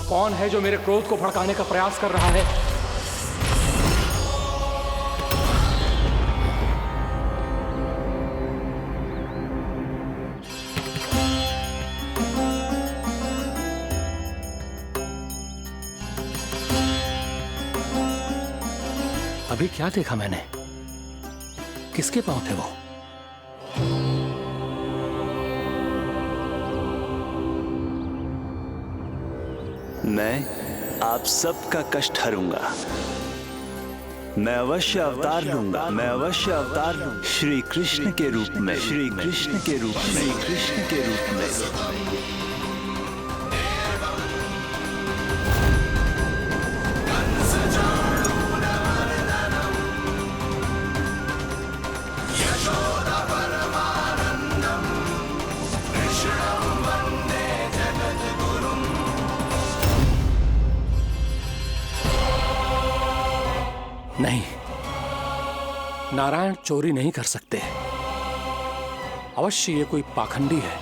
कौन है जो मेरे क्रोध को भड़काने का प्रयास कर रहा है? अभी क्या देखा मैंने? किसके पांव थे वो? मैं आप सबका कष्ट हरूंगा। मैं अवश्य अवतार लूंगा। मैं अवश्य अवतार लूंगा श्री कृष्ण के रूप में। श्री कृष्ण के रूप में। श्री कृष्ण के रूप में। नहीं, नारायण चोरी नहीं कर सकते। अवश्य ये कोई पाखंडी है।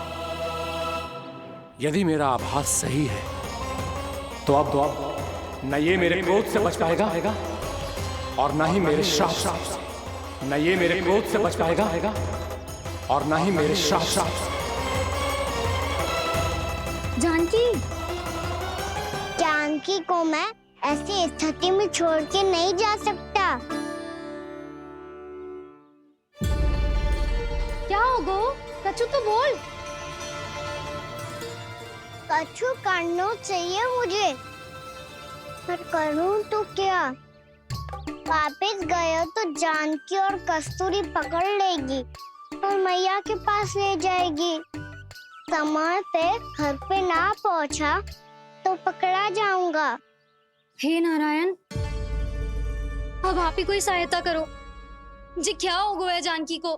यदि मेरा आभास सही है तो अब न ये मेरे क्रोध से बच पाएगा और न ही मेरे श्राप से। न ये मेरे क्रोध से बच पाएगा और न ही मेरे श्राप से। जानकी, जानकी को मैं ऐसी स्थिति में छोड़ के नहीं जा सकता। क्या हो गो? कछु तो बोल। कछु करना चाहिए मुझे, पर करूं तो क्या? वापस गया तो जानकी और कस्तूरी पकड़ लेगी और मैया के पास ले जाएगी। समय पे घर पे ना पहुंचा तो पकड़ा जाऊंगा। हे नारायण, अब आप ही कोई सहायता करो। जी क्या हो गया जानकी को?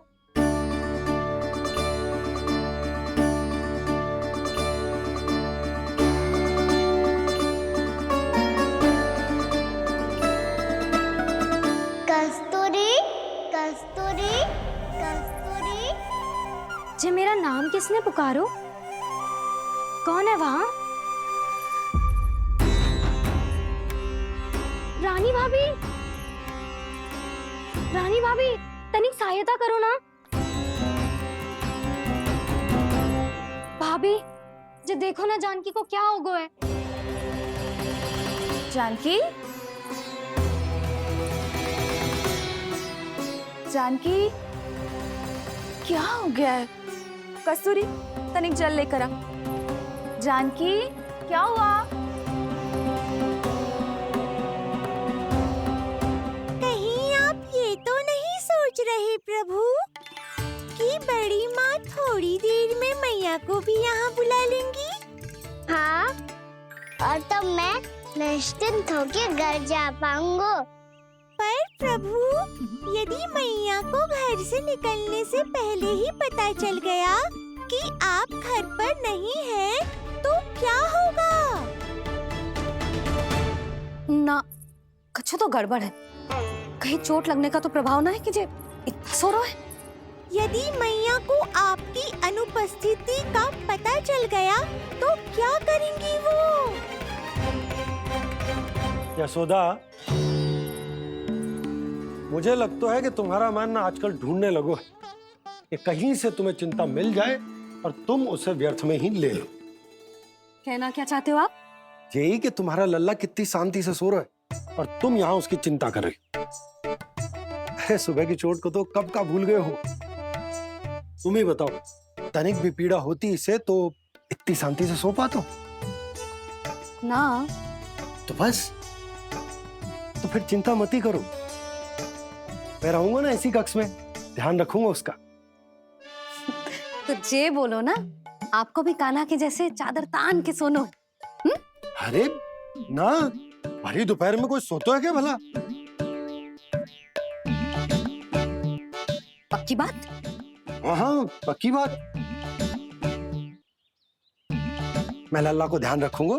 कस्तूरी, कस्तूरी, कस्तूरी। जी मेरा नाम किसने पुकारो? कौन है वहाँ? रानी भाभी, रानी भाभी, तनिक सहायता करो ना। भाभी, जी देखो ना जानकी को क्या हो गया है। जानकी, जानकी, क्या हो गया है? कस्तूरी, तनिक जल लेकर आ। जानकी, क्या हुआ? रहे प्रभु कि बड़ी माँ थोड़ी देर में मैया को भी यहाँ बुला लेंगी। हाँ, और तब मैं निश्चिंत होकर घर जा पाऊंगा। पर प्रभु, यदि मैया को घर से निकलने से पहले ही पता चल गया कि आप घर पर नहीं हैं, तो क्या होगा? ना, कुछ तो गड़बड़ है। कहीं चोट लगने का तो प्रभाव ना है कि जे इतना सो रहा है। यदि मैया को आपकी अनुपस्थिति का पता चल गया तो क्या करेंगी वो? यशोदा, मुझे लगता है कि तुम्हारा मन ना आजकल ढूंढने लगो है कि कहीं से तुम्हें चिंता मिल जाए और तुम उसे व्यर्थ में ही ले लो। कहना क्या चाहते हो आप? यही कि तुम्हारा लल्ला कितनी शांति से सो रहा है और तुम यहाँ उसकी चिंता कर रही। अरे सुबह की चोट को तो कब का भूल गए हो। तुम ही बताओ, तनिक भी पीड़ा होती इसे तो इतनी शांति से सो पाते हो? ना। तो बस, तो फिर चिंता मत ही करो। मैं रहूंगा ना इसी कक्ष में, ध्यान रखूंगा उसका। तो जे बोलो ना, आपको भी कान्हा के जैसे चादर तान के सोनो। अरे ना, भरी दोपहर में कोई सोता है क्या भला? पक्की बात? हाँ, पक्की बात। मैं लल्ला को ध्यान रखूंगा,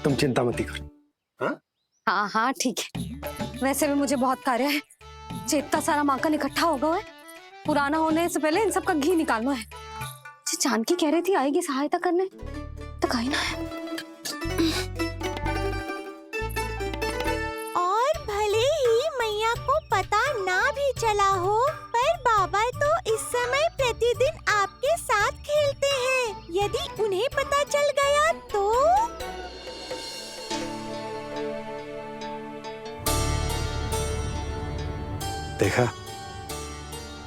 तुम चिंता मत करो। हाँ हाँ हाँ ठीक है। वैसे भी मुझे बहुत कार्य है। इतना सारा माखन इकट्ठा होगा है, पुराना होने से पहले इन सब का घी निकालना है। जानकी कह रही थी आएगी सहायता करने, तो कहीं ना है। देखा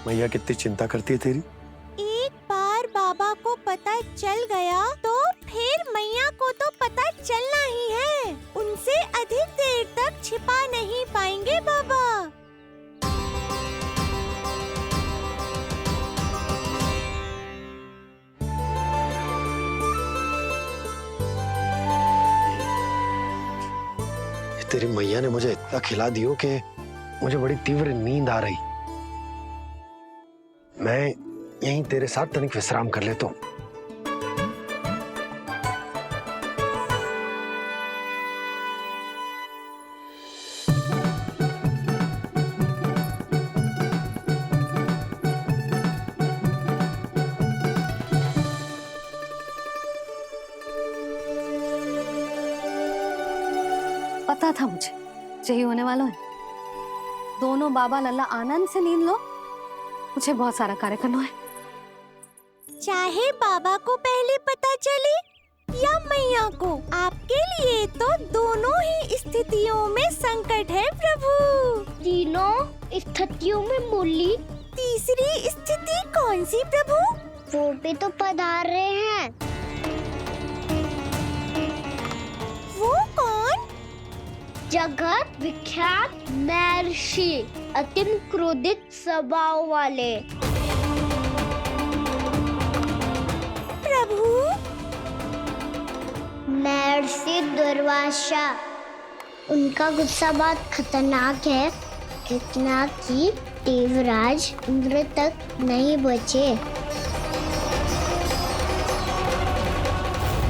मैया कितनी चिंता करती है तेरी। एक बार बाबा को पता चल गया तो फिर मैया को तो पता चलना ही है। उनसे अधिक देर तक छिपा नहीं पाएंगे बाबा। तेरी मैया ने मुझे इतना खिला दियो कि मुझे बड़ी तीव्र नींद आ रही। मैं यहीं तेरे साथ तनिक विश्राम कर लेता हूँ। पता था मुझे यही होने वाला है। दोनों बाबा लल्ला आनंद से नींद लो, मुझे बहुत सारा कार्य करना है। चाहे बाबा को पहले पता चले या मैया को, आपके लिए तो दोनों ही स्थितियों में संकट है प्रभु। तीनों स्थितियों में मूली तीसरी स्थिति कौन सी प्रभु? वो भी तो पधार रहे हैं। वो कौन? जगत विख्यात महर्षि, अति क्रोधित स्वभाव वाले। प्रभु, महर्षि दुर्वासा। उनका गुस्सा बहुत खतरनाक है, इतना कि देवराज इंद्र तक नहीं बचे।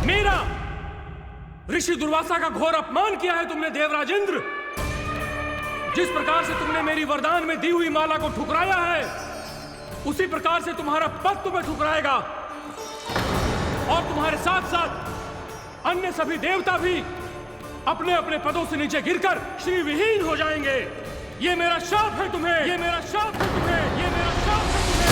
मीरा, ऋषि दुर्वासा का घोर अपमान किया है तुमने देवराज इंद्र। जिस प्रकार से तुमने मेरी वरदान में दी हुई माला को ठुकराया है, उसी प्रकार से तुम्हारा पद तुम्हें ठुकराएगा और तुम्हारे साथ साथ अन्य सभी देवता भी अपने अपने पदों से नीचे गिरकर श्री विहीन हो जाएंगे। ये मेरा शाप है तुम्हें, ये मेरा शाप है तुम्हें, ये मेरा शाप है तुम्हें।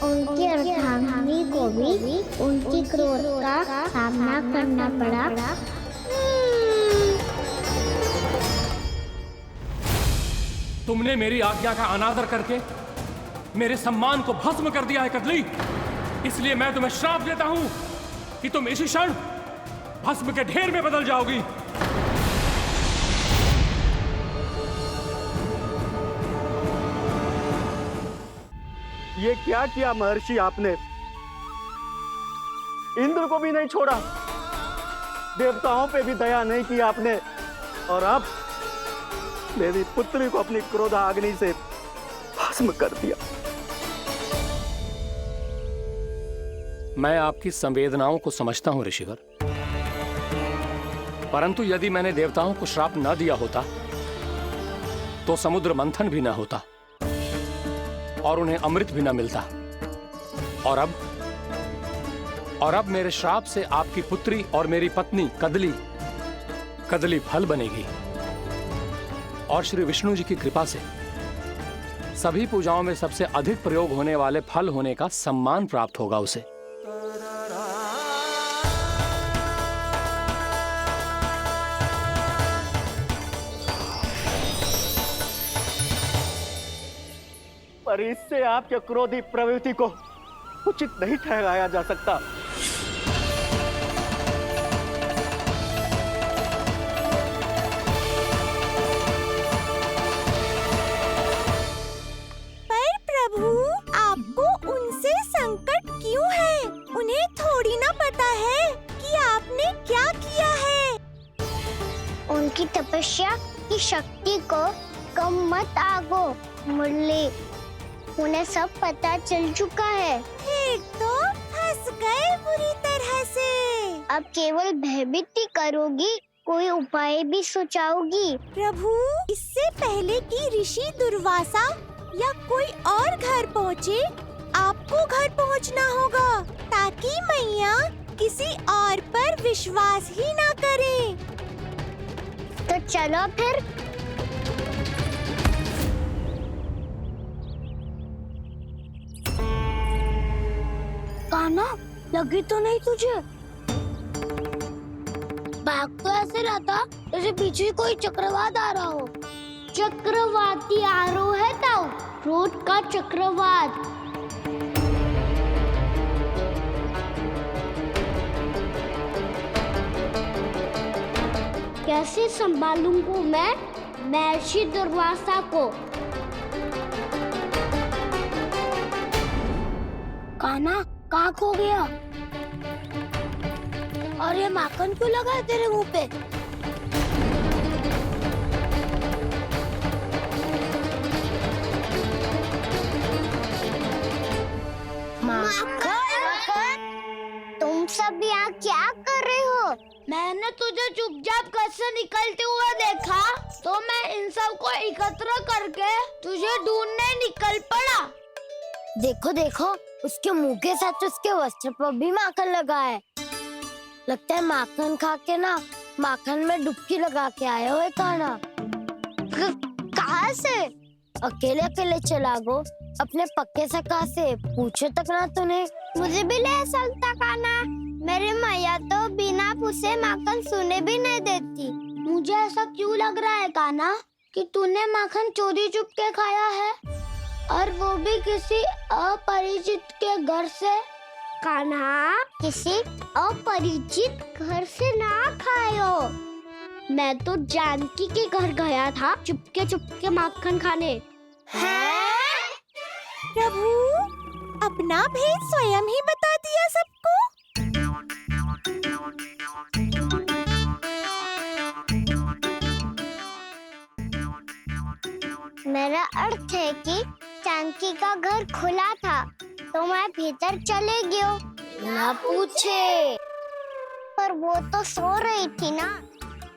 उनकी अर्धांगिनी को भी उनकी क्रोध का सामना करना पड़ा। तुमने मेरी आज्ञा का अनादर करके मेरे सम्मान को भस्म कर दिया है कदली। इसलिए मैं तुम्हें श्राप देता हूं कि तुम इसी क्षण भस्म के ढेर में बदल जाओगी। ये क्या किया महर्षि आपने? इंद्र को भी नहीं छोड़ा, देवताओं पे भी दया नहीं की आपने, और अब मेरी पुत्री को अपनी क्रोधाग्नि से भस्म कर दिया। मैं आपकी संवेदनाओं को समझता हूं ऋषिवर, परंतु यदि मैंने देवताओं को श्राप न दिया होता तो समुद्र मंथन भी न होता और उन्हें अमृत भी न मिलता। और अब मेरे श्राप से आपकी पुत्री और मेरी पत्नी कदली फल बनेगी और श्री विष्णु जी की कृपा से सभी पूजाओं में सबसे अधिक प्रयोग होने वाले फल होने का सम्मान प्राप्त होगा उसे। पर इससे आपके क्रोधी प्रवृत्ति को उचित नहीं ठहराया जा सकता। पर प्रभु, आपको उनसे संकट क्यों है? उन्हें थोड़ी ना पता है कि आपने क्या किया है। उनकी तपस्या की शक्ति को कम मत आगो मुरली, उन्हें सब पता चल चुका है। फिर तो फंस गए बुरी तरह से। अब केवल भयभीत ही करोगी, कोई उपाय भी सोचाओगी? प्रभु, इससे पहले कि ऋषि दुर्वासा या कोई और घर पहुँचे, आपको घर पहुँचना होगा ताकि मैया किसी और पर विश्वास ही ना करे। तो तो चलो फिर। कान्हा, लगी तो नहीं तुझे? बैग तो ऐसे रहता जैसे पीछे कोई चक्रवात आ रहा हो। चक्रवाती आरो है ताऊ, रोड का चक्रवात। कैसे संभालूंगा मैं महर्षि दुर्वासा को? कान्हा, कहाँ खो गया? और ये माखन क्यों लगा है तेरे मुंह पे? माखन, तुम सब यहाँ क्या कर रहे हो? मैंने तुझे चुपचाप घर से निकलते हुए देखा, तो मैं इन सब को एकत्र करके तुझे ढूंढने निकल पड़ा। देखो देखो, उसके मुंह के साथ उसके वस्त्र पर भी माखन लगा है। लगता है माखन खा के ना माखन में डुबकी लगा के आए हो कान्हा। कहाँ से? अकेले अकेले चला गो अपने पक्के सका से, पूछो तक ना तूने। मुझे भी ले चलता कान्हा, मेरी मैया तो बिना पूछे माखन सुने भी नहीं देती। मुझे ऐसा क्यों लग रहा है कान्हा कि तूने माखन चोरी चुप के खाया है, और वो भी किसी अपरिचित के घर से? कान्हा, किसी अपरिचित घर से ना खायो। मैं तो जानकी के घर गया था चुपके माखन खाने। हैं? प्रभु, अपना भेद स्वयं ही बता दिया सबको। मेरा अर्थ है कि जानकी का घर खुला था, तो मैं भीतर चले गयो। ना पूछे, पर वो तो सो रही थी ना,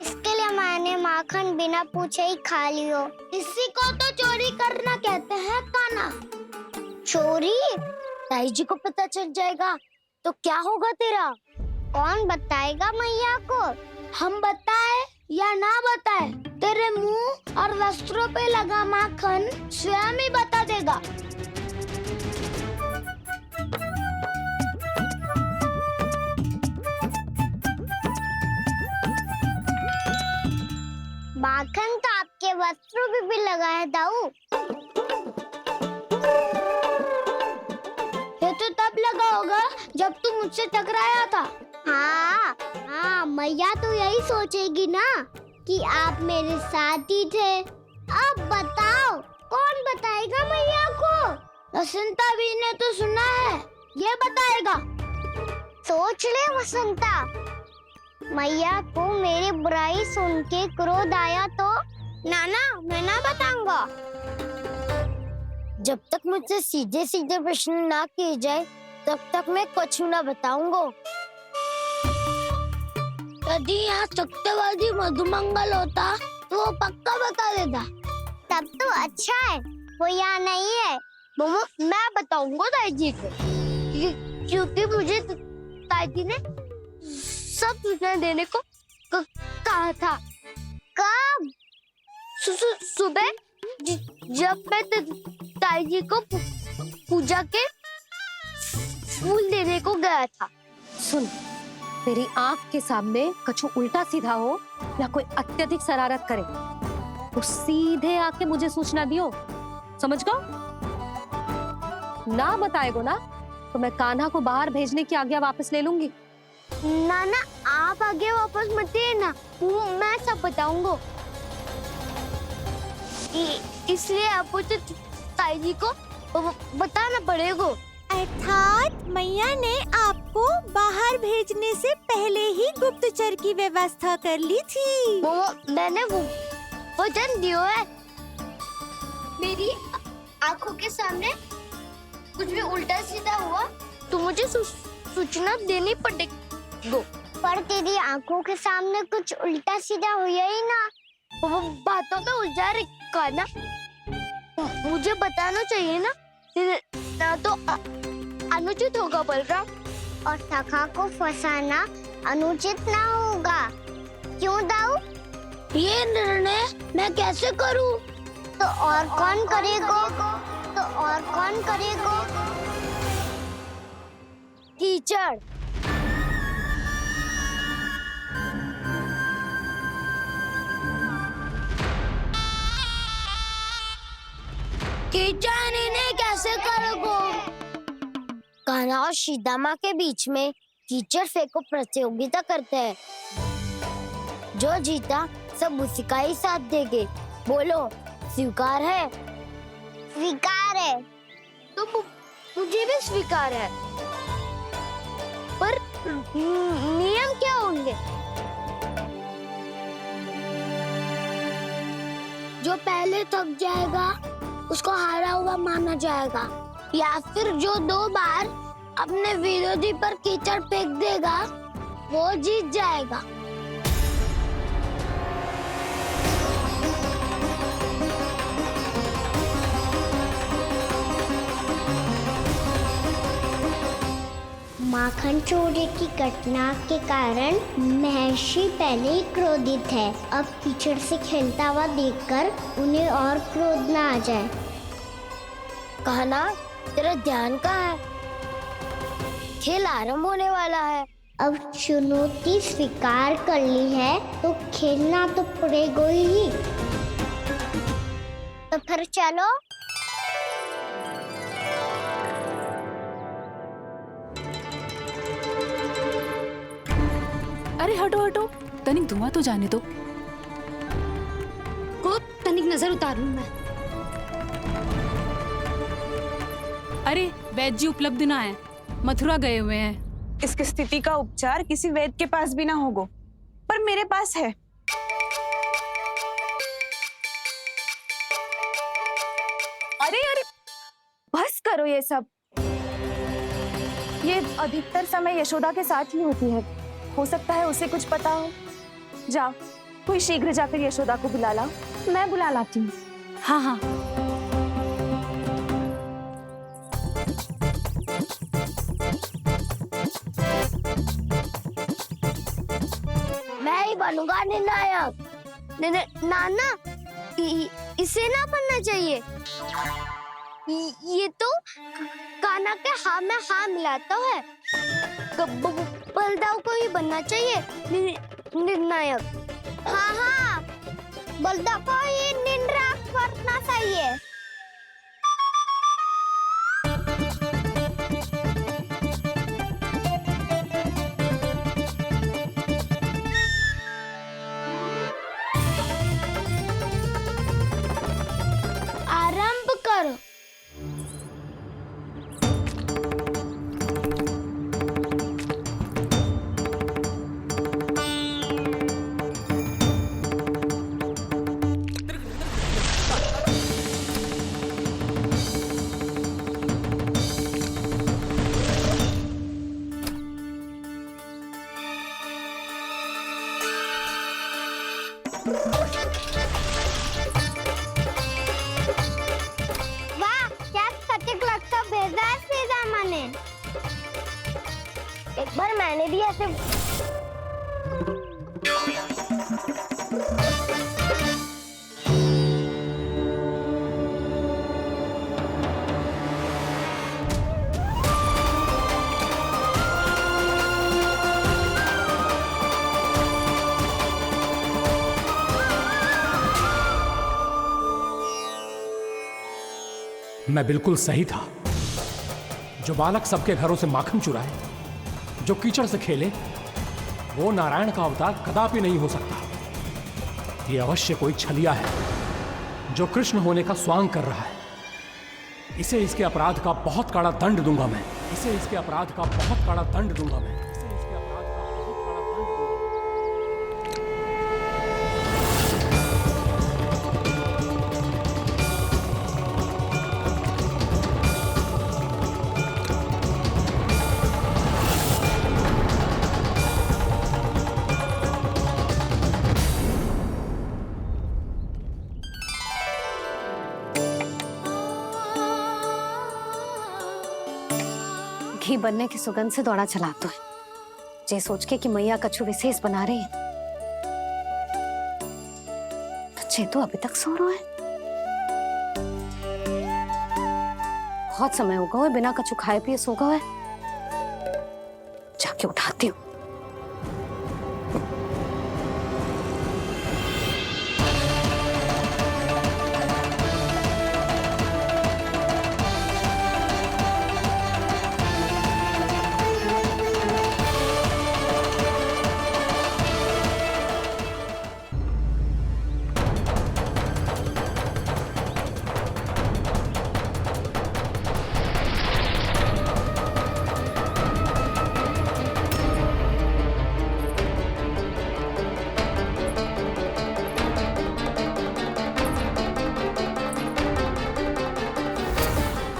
इसके लिए मैंने माखन बिना पूछे ही खा लियो। इसी को तो चोरी करना कहते हैं कान्हा। चोरी? ताई जी को पता चल जाएगा तो क्या होगा तेरा? कौन बताएगा मैया को? हम बताए या ना बताए, तेरे मुंह और वस्त्रों पे लगा माखन स्वयं ही बता देगा। माखन तो आपके वस्त्रों पे भी लगा है दाऊ। ये तो तब लगा होगा जब तू मुझसे टकराया था। हाँ, मैया तो यही सोचेगी ना कि आप मेरे साथ ही थे। अब बताओ, कौन बताएगा मैया को? वसंता भी ने तो सुना है, ये बताएगा। सोच ले वसंता, मैया को मेरी बुराई सुन के क्रोध आया तो? नाना, मैं ना बताऊंगा। जब तक मुझसे सीधे सीधे प्रश्न ना किए जाए, तब तक मैं कुछ ना बताऊंगा। यदि यहाँ सत्यवादी मधुमंगल होता तो वो पक्का बता देता। तब तो अच्छा है वो यहाँ नहीं है। मैं बताऊंगा ताई जी को, क्योंकि मुझे ताई जी ने सब सूचना देने को कहा था। कब? सुबह, जब मैं ताई जी को पूजा के फूल देने को गया था। सुन, तेरी आंख के सामने कछु उल्टा सीधा हो या कोई अत्यधिक शरारत करे तो सीधे आके मुझे सूचना दियो, समझ गो? ना बताएगो ना तो मैं कान्हा को बाहर भेजने की आज्ञा वापस ले लूंगी। नाना, आप आगे वापस मत देना, मैं सब बताऊंगा। इसलिए आपको तो ताई जी को बताना पड़ेगा। अर्थात मैया ने आपको बाहर भेजने से पहले ही गुप्तचर की व्यवस्था कर ली थी। मैंने वो वचन दिया है। मेरी आंखों के सामने कुछ भी उल्टा सीधा हुआ तो मुझे सूचना देनी पड़ेगी। पर तेरी आंखों के सामने कुछ उल्टा सीधा हुआ ही ना, वो बातों का उलझा रखा ना, मुझे बताना चाहिए ना तो अनुचित होगा बलराम। और सखा को फंसाना अनुचित ना होगा, क्यों दाऊ? ये निर्णय मैं कैसे करूं? तो और कौन करेगा? तो और कौन करेगा? टीचर। टीचर इन्हें कैसे करोगे? कान्हा और सीता माँ के बीच में टीचर फेंको प्रतियोगिता करते हैं। जो जीता सब उसी का ही साथ देंगे। बोलो स्वीकार है? स्वीकार है। तो मुझे भी स्वीकार है। पर नियम क्या होंगे? जो पहले थक जाएगा उसको हारा हुआ माना जाएगा, या फिर जो 2 बार अपने विरोधी पर कीचड़ फेंक देगा वो जीत जाएगा। माखन चोरी की घटना के कारण महर्षि पहले ही क्रोधित है। अब कीचड़ से खेलता हुआ देखकर उन्हें और क्रोध ना आ जाए। कहना तेरा ध्यान कहाँ है? खेल आरंभ होने वाला है। अब चुनौती स्वीकार कर ली है तो खेलना तो पड़ेगा ही। तो फिर चलो। अरे हटो हटो, तनिक धुआं तो जाने दो। को तनिक नजर उतार लूं मैं। अरे वैद्य जी उपलब्ध ना है, मथुरा गए हुए हैं। इसकी स्थिति का उपचार किसी वैद्य के पास भी ना होगा, पर मेरे पास है। अरे अरे बस करो ये सब। ये अधिकतर समय यशोदा के साथ ही होती है। हो सकता है उसे कुछ पता हो। जाओ, कोई शीघ्र जाकर यशोदा को बुला लाओ। मैं बुला लाती हूँ। हाँ हाँ। मैं ही बनूंगा निर्णायक। नाना, इसे ना बनना चाहिए। ये तो कान्हा के हाँ में हाँ मिलाता है। बलदाव को ही बनना चाहिए निर्णायक। हाँ हाँ, बलदाव को ही निर्णायक बनना चाहिए। आरंभ करो। वाह, क्या सटीक लगता बेजार सीधा माने। एक बार मैंने भी ऐसे मैं बिल्कुल सही था। जो बालक सबके घरों से माखन चुराए, जो कीचड़ से खेले, वो नारायण का अवतार कदापि नहीं हो सकता। ये अवश्य कोई छलिया है जो कृष्ण होने का स्वांग कर रहा है। इसे इसके अपराध का बहुत कड़ा दंड दूंगा मैं। इसे इसके अपराध का बहुत कड़ा दंड दूंगा मैं। इसे इसके अपराध का बहुत कड़ा दंड दूंगा। घी बनने की सुगंध से दौड़ा चला तो है, जे सोच के कि मैया कछु विशेष बना रही है। ये तो अभी तक सो रहा है। बहुत समय होगा हुआ बिना कछु खाए पिए सो गया है। जाके उठाती हूँ।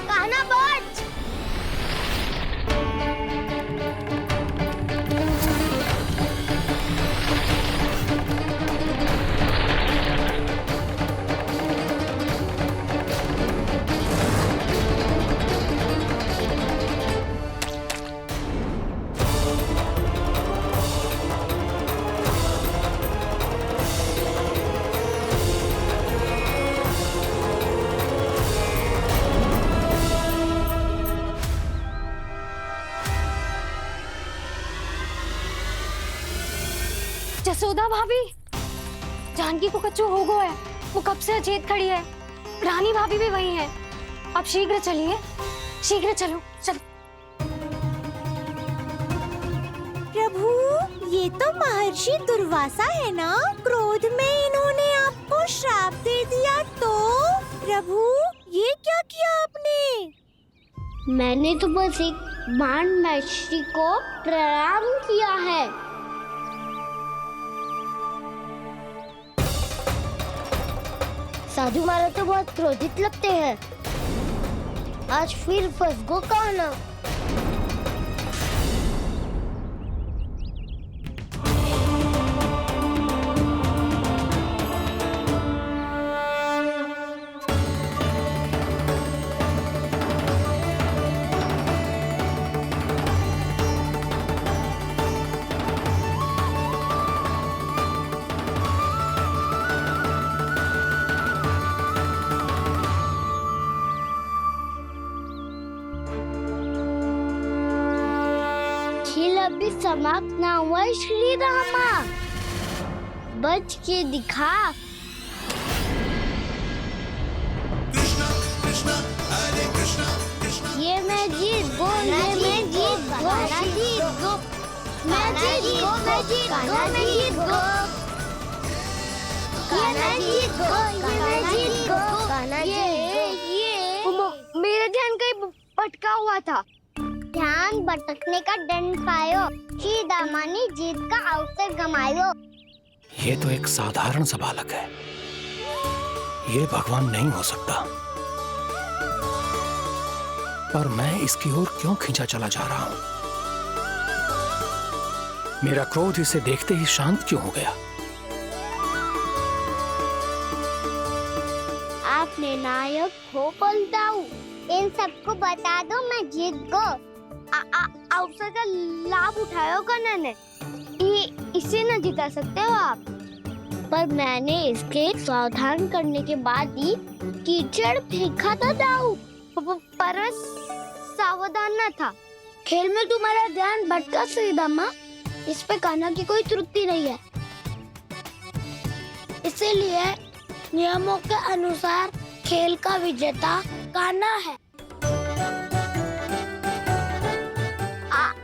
कान्हा बच। जसोदा भाभी, जानकी को कच्चू हो गया है। वो कब से अचेत खड़ी है। रानी भाभी भी वही है। आप शीघ्र चलिए, शीघ्र चलो चलो। प्रभु, ये तो महर्षि दुर्वासा है ना? क्रोध में इन्होंने आपको श्राप दे दिया तो? प्रभु, ये क्या किया आपने? मैंने तो बस एक बाण महर्षि को प्रणाम किया है। साधु महाराज तो बहुत क्रोधित लगते हैं। आज फिर फंस गो कान्हा। खेल अभी समाप्त ना हुआ है श्री रामा। बच के दिखा। ये मैं जीत गो, ये मैं जीत गो, मैं जीत गो, मैं जीत गो, मैं जीत गो, मैं जीत गो, ये मैं जीत गो, ये मैं जीत गो, ये मेरा ध्यान कहीं भटका हुआ था। ध्यान भटकने का दंड पायो, श्री दामानी जीत का अवसर गमायो। ये तो एक साधारण सा बालक है। ये भगवान नहीं हो सकता। पर मैं इसकी ओर क्यों खींचा चला जा रहा हूं? मेरा क्रोध इसे देखते ही शांत क्यों हो गया? आपने नायक हो पलटाऊ। इन सबको बता दो मैं जीत गो। अवसर का लाभ उठायो कन्हा ने। इसे न जिता सकते हो आप। पर मैंने इसके सावधान करने के बाद ही कीचड़ फेंका था दाऊ। पर मैं सावधान न था। खेल में तुम्हारा ध्यान भटका श्रीदामा। इस पे कान्हा की कोई त्रुटि नहीं है। इसीलिए नियमों के अनुसार खेल का विजेता कान्हा है।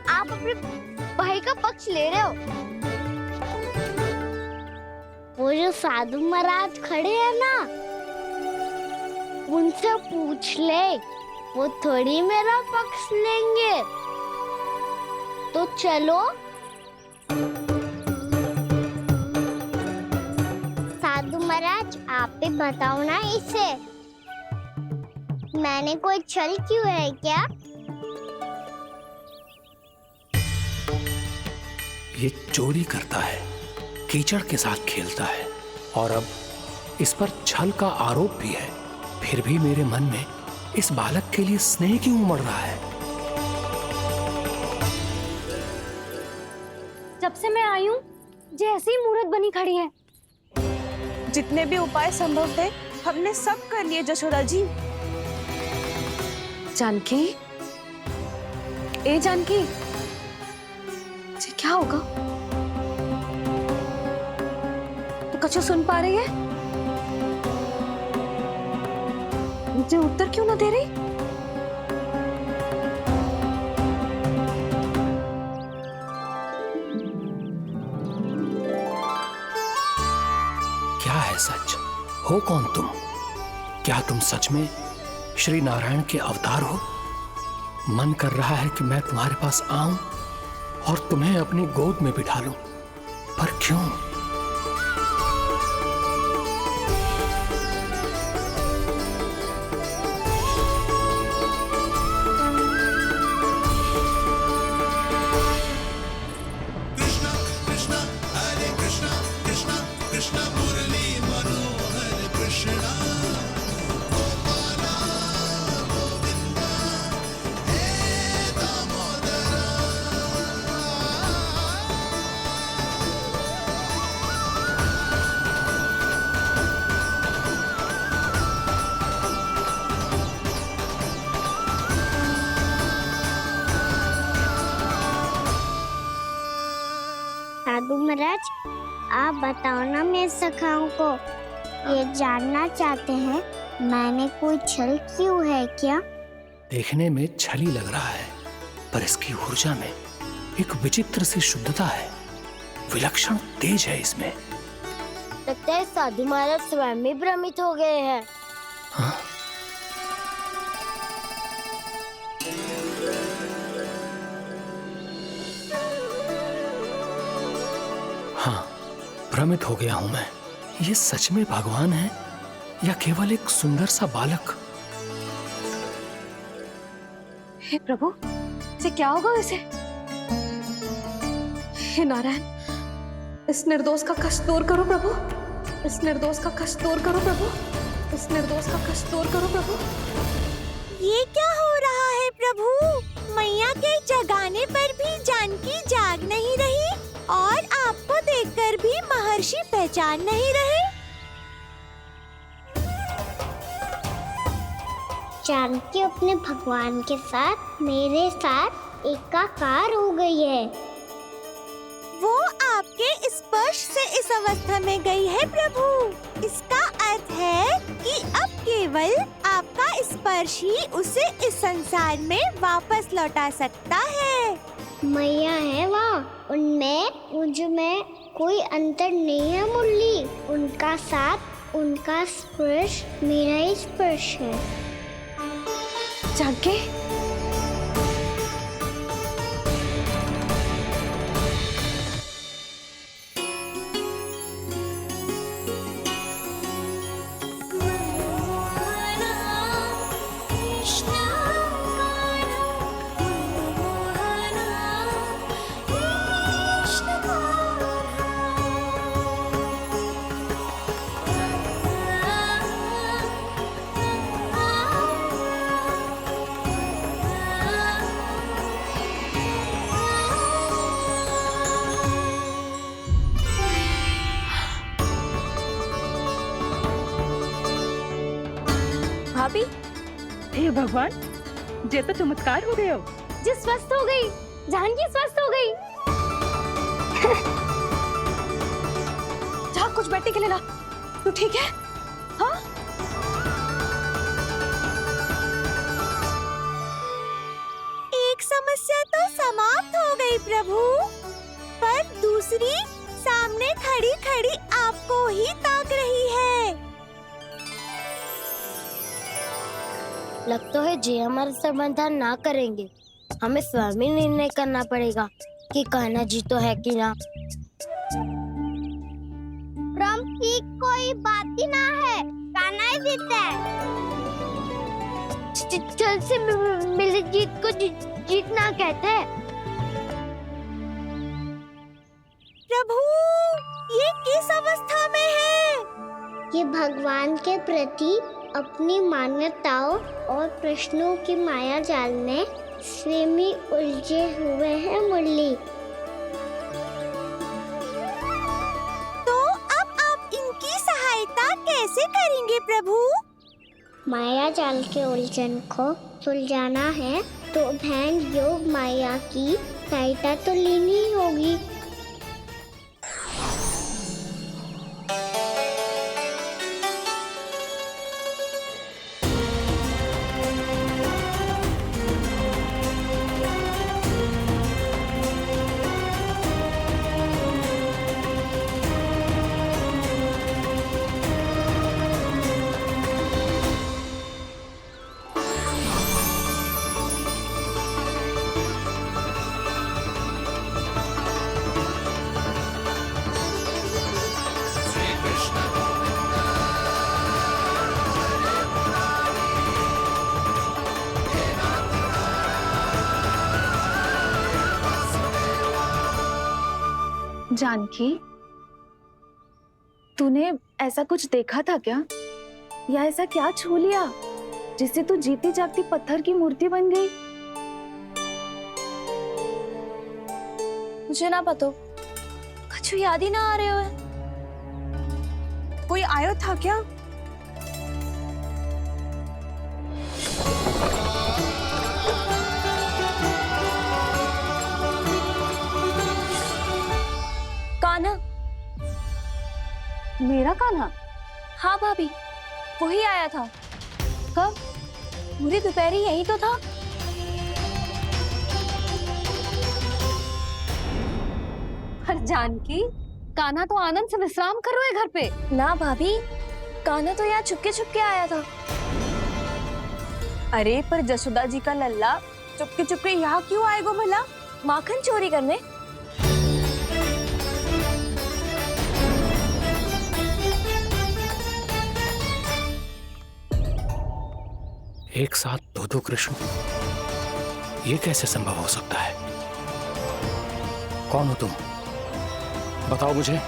आप अपने भाई का पक्ष ले रहे हो। वो जो साधु महाराज खड़े हैं ना, उनसे पूछ ले, वो थोड़ी मेरा पक्ष लेंगे। तो चलो। साधु महाराज, आप भी बताओ ना इसे, मैंने कोई छल क्यों है क्या? ये चोरी करता है, कीचड़ के साथ खेलता है और अब इस पर छल का आरोप भी है। फिर भी मेरे मन में इस बालक के लिए स्नेह क्यों उमड़ रहा है? जब से मैं आई हूँ जैसी ही मूर्त बनी खड़ी है। जितने भी उपाय संभव थे हमने सब कर लिए जशोदा जी। जानकी, ए जानकी, ये क्या होगा? तो कछु सुन पा रही है? मुझे उत्तर क्यों ना दे रही? क्या है सच? हो कौन तुम? क्या तुम सच में श्री नारायण के अवतार हो? मन कर रहा है कि मैं तुम्हारे पास आऊं और तुम्हें अपनी गोद में बिठा लूं, पर क्यों? साधु महाराज, आप बताओ ना मेरे सखाओं को, ये जानना चाहते हैं मैंने कोई छल क्यों है क्या? देखने में छली लग रहा है, पर इसकी ऊर्जा में एक विचित्र सी शुद्धता है, विलक्षण तेज है इसमें। लगता है साधु महाराज स्वयं भी भ्रमित हो गए हैं। हाँ? हाँ, भ्रमित हो गया हूं मैं। ये सच में भगवान है या केवल एक सुंदर सा बालक? हे प्रभु, ये क्या होगा इसे? हे नारायण, इस निर्दोष का कष्ट दूर करो प्रभु, इस निर्दोष का कष्ट दूर करो प्रभु, इस निर्दोष का कष्ट दूर करो प्रभु। ये क्या हो रहा है प्रभु? मैया के जगाने पर भी जानकी जाग नहीं रही और आपको देखकर भी महर्षि पहचान नहीं रहे। जानकी अपने भगवान के साथ मेरे साथ एकाकार हो गई है। वो आपके स्पर्श से इस अवस्था में गई है प्रभु। इसका अर्थ है कि अब केवल आपका स्पर्श ही उसे इस संसार में वापस लौटा सकता है। मैया है वहाँ, उनमें मुझ में कोई अंतर नहीं है मुरली। उनका साथ, उनका स्पर्श मेरा ही स्पर्श है। जानकी, भाभी, हे भगवान, जे तो चमत्कार हो गए हो। जी स्वस्थ हो गई, जानकी स्वस्थ हो गई। जा कुछ बैठने के लिए ला। तू ठीक है? हाँ? एक समस्या तो समाप्त हो गई प्रभु, पर दूसरी सामने खड़ी खड़ी आपको ही ताक रही है। लगता है जी हमारा समाधान ना करेंगे, हमें स्वयं ही निर्णय करना पड़ेगा कि कान्हा जी तो है कि ना। ब्रह्म की कोई बात ही ना है, कान्हा ही जीतता है। छल से मिली जीत को जीतना कहते हैं। प्रभु, ये किस अवस्था में है? ये भगवान के प्रति अपनी मान्यताओं और प्रश्नों की माया जाल में स्वयं ही उलझे हुए हैं मुरली। तो अब आप इनकी सहायता प्रभु। माया जाल के उलझन को सुलझाना है तो बहन योग माया की सहायता तो लेनी ही होगी। जानकी, तूने ऐसा कुछ देखा था क्या, या ऐसा क्या छू लिया जिससे तू जीती जागती पत्थर की मूर्ति बन गई? मुझे ना पता, कुछ याद ही ना आ रहे हो। कोई आयो था क्या? कान्हा। मेरा कान्हा? हाँ भाभी, वही आया था। कब? पूरी दोपहरी यही तो था। पर जानकी, कान्हा तो आनंद से विश्राम कर रहे घर पे। ना भाभी, कान्हा तो यहाँ चुपके चुपके आया था। अरे पर जसोदा जी का लल्ला चुपके चुपके यहाँ क्यों आएगा भला? माखन चोरी करने? एक साथ दो कृष्ण, ये कैसे संभव हो सकता है? कौन हो तुम? बताओ मुझे।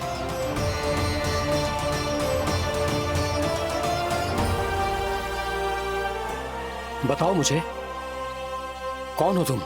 बताओ मुझे, कौन हो तुम?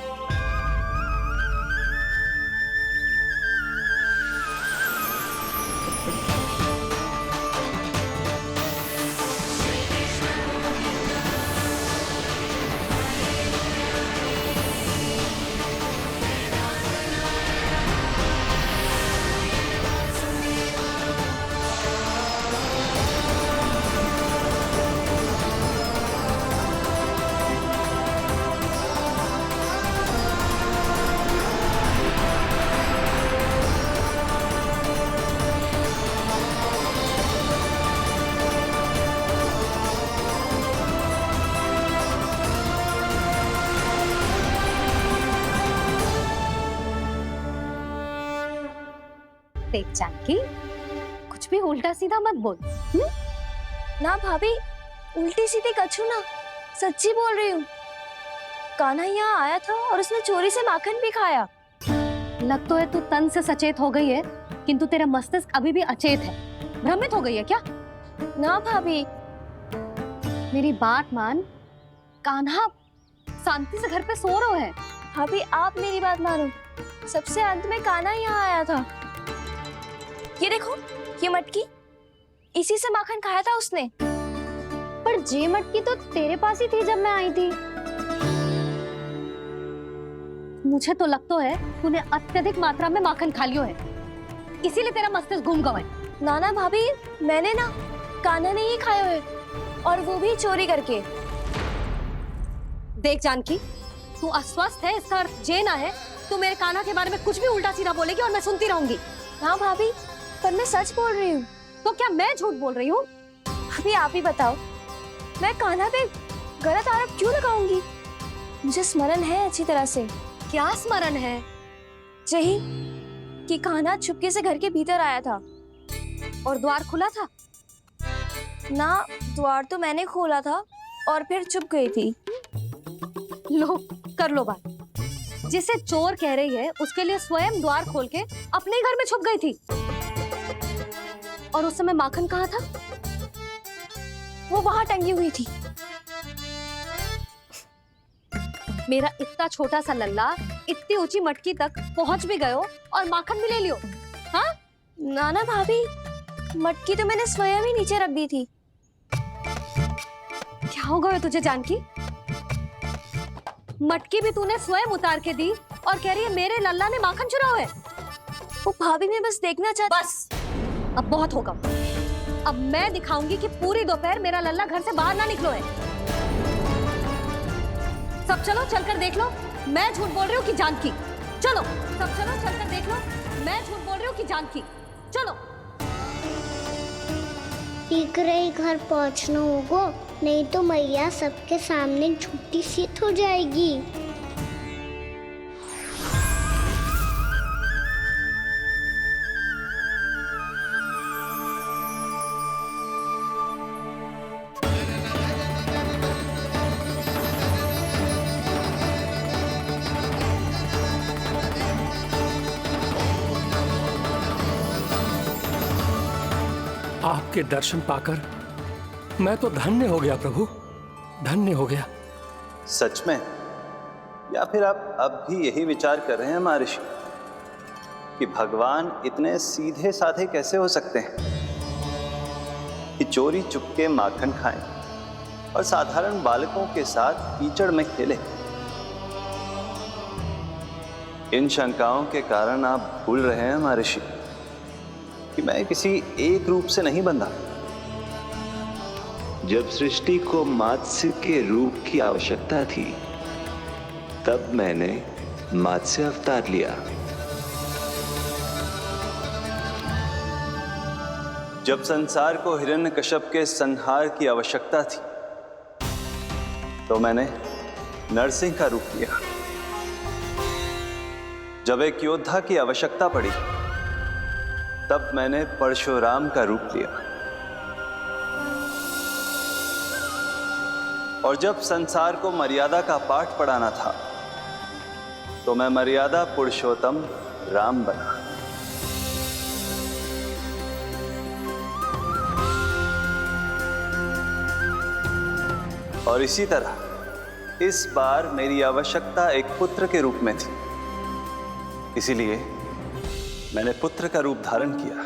देख जानकी, कुछ भी उल्टा सीधा मत बोल। ना भाभी, उल्टी सीधी कछू ना, सच्ची बोल रही हूँ। कान्हा यहाँ आया था और उसने चोरी से माखन भी खाया। लग तो है तू तन से सचेत हो गई है, किंतु तेरा मस्तिष्क अभी भी अचेत है। भ्रमित हो गई है क्या? ना भाभी। मेरी बात मान, कान्हा शांति से घर पे सो रहा है। भाभी आप मेरी बात मानो, सबसे अंत में कान्हा यहाँ आया था। ये देखो, ये मटकी, इसी से माखन खाया था उसने। पर जे मटकी तो तेरे पास ही थी जब मैं आई थी। मुझे तो लगता है तूने अत्यधिक मात्रा में माखन खा लियो है, इसीलिए तेरा मस्तिष्क घूम गया है। नाना भाभी, मैंने ना कान्हा ने ही खाया है, और वो भी चोरी करके। देख जानकी, तू अस्वस्थ है, इसका अर्थ जे ना है तू मेरे कान्हा के बारे में कुछ भी उल्टा सीधा बोलेगी और मैं सुनती रहूंगी। हाँ भाभी, पर मैं सच बोल रही हूँ। तो क्या मैं झूठ बोल रही हूँ? अभी आप ही बताओ, मैं कान्हा पे गलत आरोप क्यों लगाऊंगी? मुझे स्मरण है अच्छी तरह से। क्या स्मरण है? यही कि कान्हा चुपके से घर के भीतर आया था। और द्वार खुला था? ना, द्वार तो मैंने खोला था और फिर चुप गई थी। लो, कर लो बात। जिसे चोर कह रही है उसके लिए स्वयं द्वार खोल के अपने घर में छुप गई थी। और उस समय माखन कहाँ था? वो वहां टंगी हुई थी। मेरा इतना छोटा सा लल्ला इतनी ऊंची मटकी तक पहुंच भी गयो और माखन भी ले लियो। हाँ? नाना भाभी, मटकी तो मैंने स्वयं ही नीचे रख दी थी। क्या हो गया तुझे जानकी? मटकी भी तूने स्वयं उतार के दी और कह रही है मेरे लल्ला ने माखन चुराया है। वो भाभी मैं बस देखना चाहती। बस अब बहुत होगा। अब मैं दिखाऊंगी कि पूरी दोपहर मेरा लल्ला घर से बाहर ना निकलो है। सब चलो चलकर देख लो मैं झूठ बोल रही हूँ कि जानकी। चलो सब चलो चलकर देख लो मैं झूठ बोल रही हूँ कि जानकी। चलो। ठीक रही घर पहुंचना होगा, नहीं तो मैया सबके सामने झूठी सिद्ध हो जाएगी। आपके दर्शन पाकर मैं तो धन्य हो गया प्रभु, धन्य हो गया। सच में? या फिर आप अब भी यही विचार कर रहे हैं महर्षि कि भगवान इतने सीधे साधे कैसे हो सकते हैं कि चोरी चुपके माखन खाएं और साधारण बालकों के साथ कीचड़ में खेलें? इन शंकाओं के कारण आप भूल रहे हैं महर्षि कि मैं किसी एक रूप से नहीं बंधा। जब सृष्टि को मत्स्य के रूप की आवश्यकता थी तब मैंने मत्स्य अवतार लिया। जब संसार को हिरण्यकश्यप के संहार की आवश्यकता थी तो मैंने नरसिंह का रूप लिया। जब एक योद्धा की आवश्यकता पड़ी तब मैंने परशुराम का रूप लिया। और जब संसार को मर्यादा का पाठ पढ़ाना था तो मैं मर्यादा पुरुषोत्तम राम बना। और इसी तरह इस बार मेरी आवश्यकता एक पुत्र के रूप में थी, इसीलिए मैंने पुत्र का रूप धारण किया।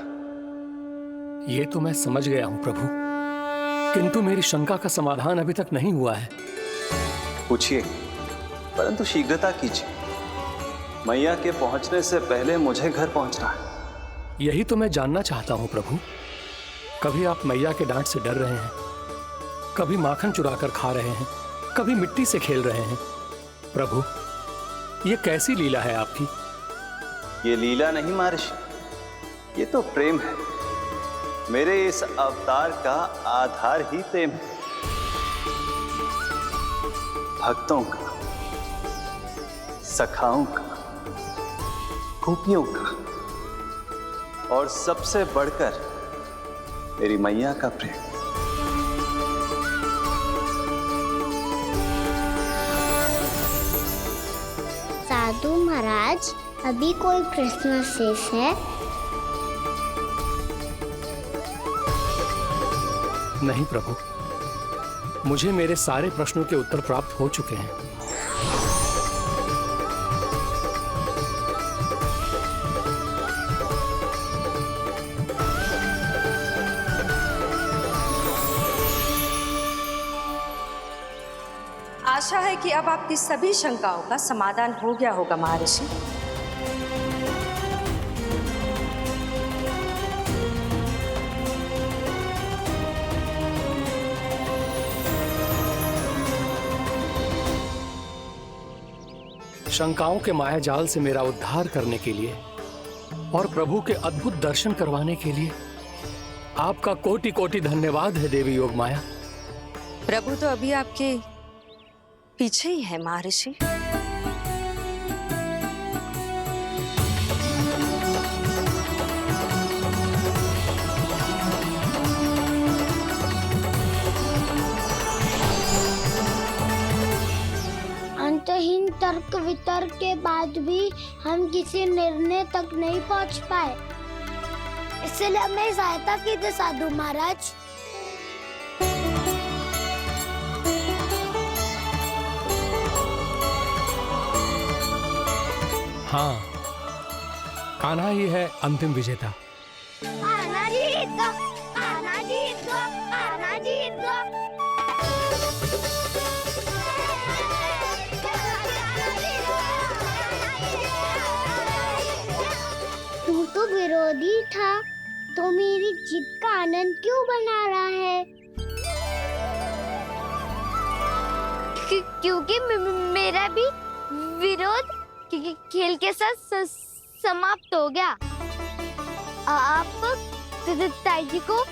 ये तो मैं समझ गया हूं प्रभु, किंतु मेरी शंका का समाधान अभी तक नहीं हुआ है। पूछिए, परंतु शीघ्रता कीजिए। मैया के पहुंचने से पहले मुझे घर पहुंचना है। यही तो मैं जानना चाहता हूं प्रभु। कभी आप मैया के डांट से डर रहे हैं, कभी माखन चुराकर खा रहे हैं, कभी मिट्टी से खेल रहे हैं। प्रभु, ये कैसी लीला है आपकी? ये लीला नहीं महर्षि, ये तो प्रेम है। मेरे इस अवतार का आधार ही प्रेम है। भक्तों का, सखाओं का, गोपियों का और सबसे बढ़कर मेरी मैया का प्रेम। साधु महाराज, अभी कोई प्रश्न शेष है? नहीं प्रभु, मुझे मेरे सारे प्रश्नों के उत्तर प्राप्त हो चुके हैं। आशा है कि अब आपकी सभी शंकाओं का समाधान हो गया होगा महर्षि। शंकाओं के मायाजाल से मेरा उद्धार करने के लिए और प्रभु के अद्भुत दर्शन करवाने के लिए आपका कोटि कोटि धन्यवाद है देवी योगमाया। प्रभु तो अभी आपके पीछे ही है महर्षि। अंतहीन तर्क वितर्क के बाद भी हम किसी निर्णय तक नहीं पहुंच पाए, इसलिए हमें सहायता कीजिए साधु महाराज। हाँ, कान्हा ही है अंतिम विजेता। आना जीत दो, आना जीत दो, आना जीत दो। विरोधी था, तो मेरी जीत का आनंद क्यों बना रहा है? क्योंकि मेरा भी विरोध खेल के साथ समाप्त हो गया। आप ताई जी को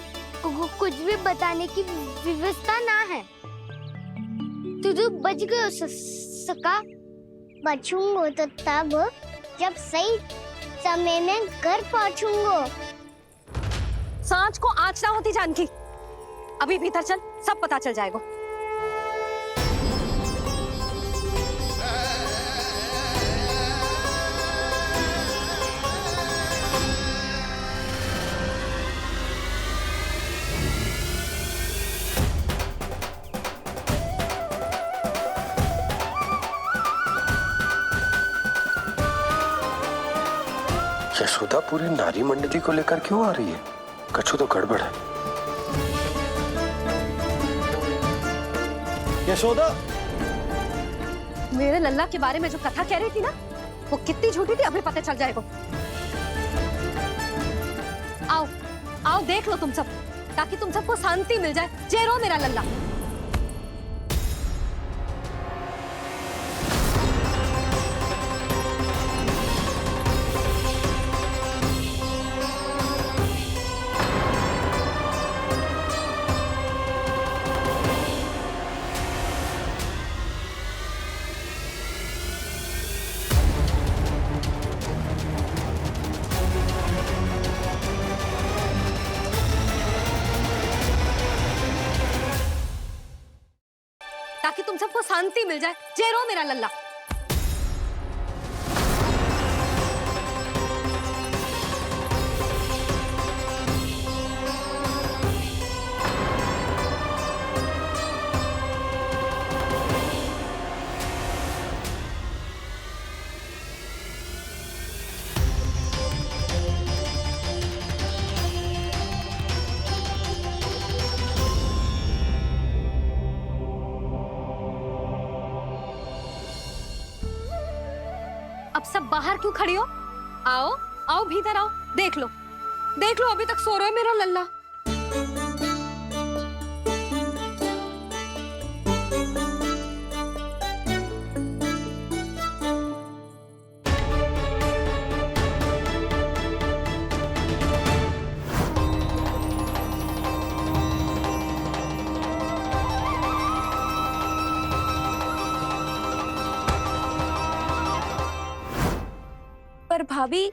कुछ भी बताने की व्यवस्था ना है। तू बच गयो सका। बचूंगो तो तब जब सही समय में घर पहुंचूंगो। सांच को आँच ना होती जानकी। अभी भीतर चल, सब पता चल जाएगा। यशोदा पूरी नारी मंडली को लेकर क्यों आ रही है? कछु तो गड़बड़ है। यशोदा, मेरे लल्ला के बारे में जो कथा कह रही थी ना, वो कितनी झूठी थी अभी पता चल जाएगा। आओ आओ देख लो तुम सब, ताकि तुम सबको शांति मिल जाए। जय रो मेरा लल्ला। ताकि तुम सबको शांति मिल जाए। जय रो मेरा लल्ला। अब सब बाहर क्यों खड़ी हो? आओ आओ भीतर आओ। देख लो अभी तक सो रहा है मेरा लल्ला। पर भाभी,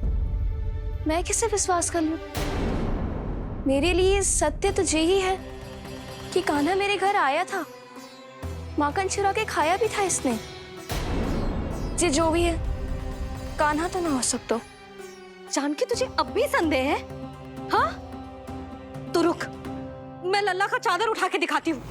मैं किसे विश्वास कर लूं? मेरे लिए सत्य तो यही है कि कान्हा मेरे घर आया था, माखन चुरा के खाया भी था इसने। ये जो भी है, कान्हा तो ना हो सकता। जानकी तुझे अब भी संदेह है? हाँ तो रुक, मैं लल्ला का चादर उठा के दिखाती हूँ।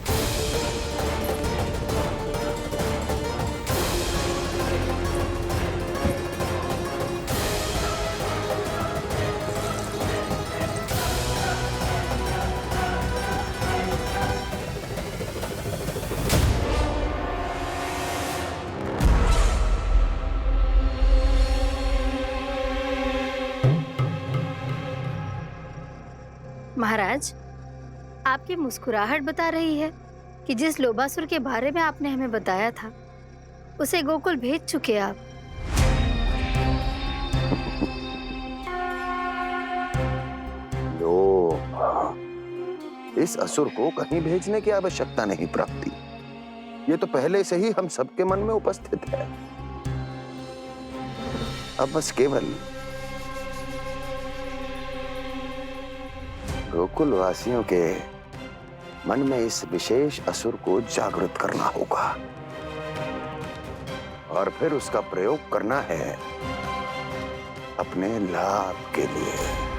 महाराज, आपकी मुस्कुराहट बता रही है कि जिस लोबासुर के बारे में आपने हमें बताया था, उसे गोकुल भेज चुके आप। इस असुर को कहीं भेजने की आवश्यकता नहीं प्राप्ति। ये तो पहले से ही हम सबके मन में उपस्थित है। अब बस केवल गोकुल वासियों के मन में इस विशेष असुर को जागृत करना होगा और फिर उसका प्रयोग करना है अपने लाभ के लिए।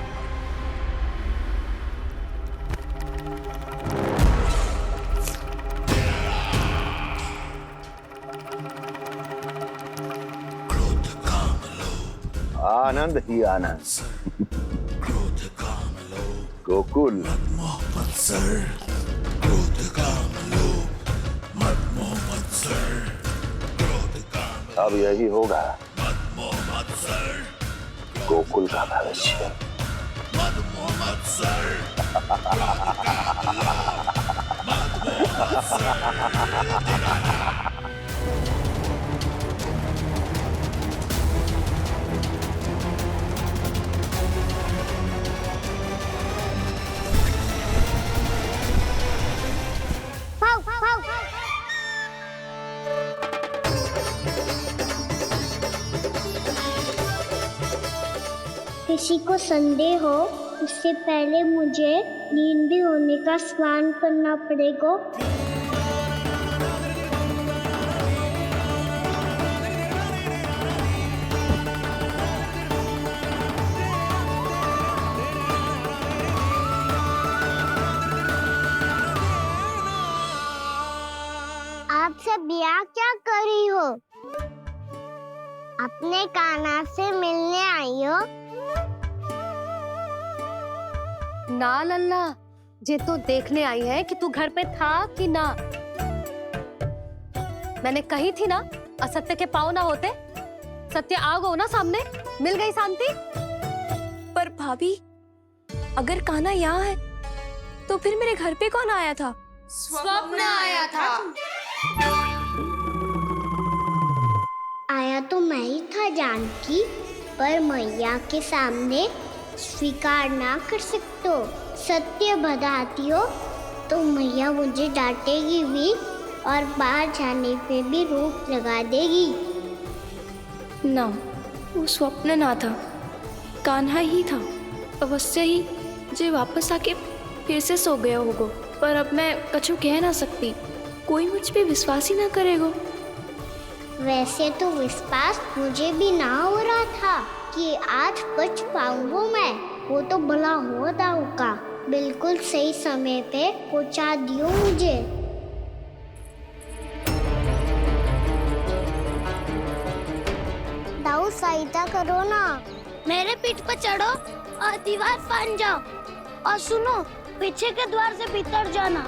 आनंद ही आनंद। गोकुल अब यही होगा। गोकुल का भविष्य। किसी को संदेह हो उससे पहले मुझे नींद भी होने का स्नान करना पड़ेगा। आप सब यहाँ क्या कर रही हो? अपने कान्हा से मिलने आई हो? ना लल्ला, जे तो देखने आई है कि तू घर पे था कि ना। मैंने कही थी ना, असत्य के पाँव ना होते। सत्य आ गो ना सामने, मिल गई शांति। पर भाभी, अगर कान्हा यहाँ है तो फिर मेरे घर पे कौन आया था? स्वप्न आया था। आया तो मैं ही था जानकी, पर मैया के सामने स्वीकार ना कर सकते हो। सत्य बताती हो तो मैया मुझे डांटेगी भी और बाहर जाने पे भी रोक लगा देगी। ना, वो स्वप्न ना था, कान्हा ही था। अवश्य ही जे वापस आके फिर से सो गया होगा। पर अब मैं कछु कह ना सकती, कोई मुझ पे विश्वास ही ना करेगा। वैसे तो विश्वास मुझे भी ना हो रहा था कि आज बच पाऊंगा मैं। वो तो भला हो दाऊ का, बिल्कुल सही समय पे पहुंचा दियो मुझे। दाऊ सहायता करो ना, मेरे पीठ पर चढ़ो और दीवार फांद जाओ। और सुनो, पीछे के द्वार से भीतर जाना।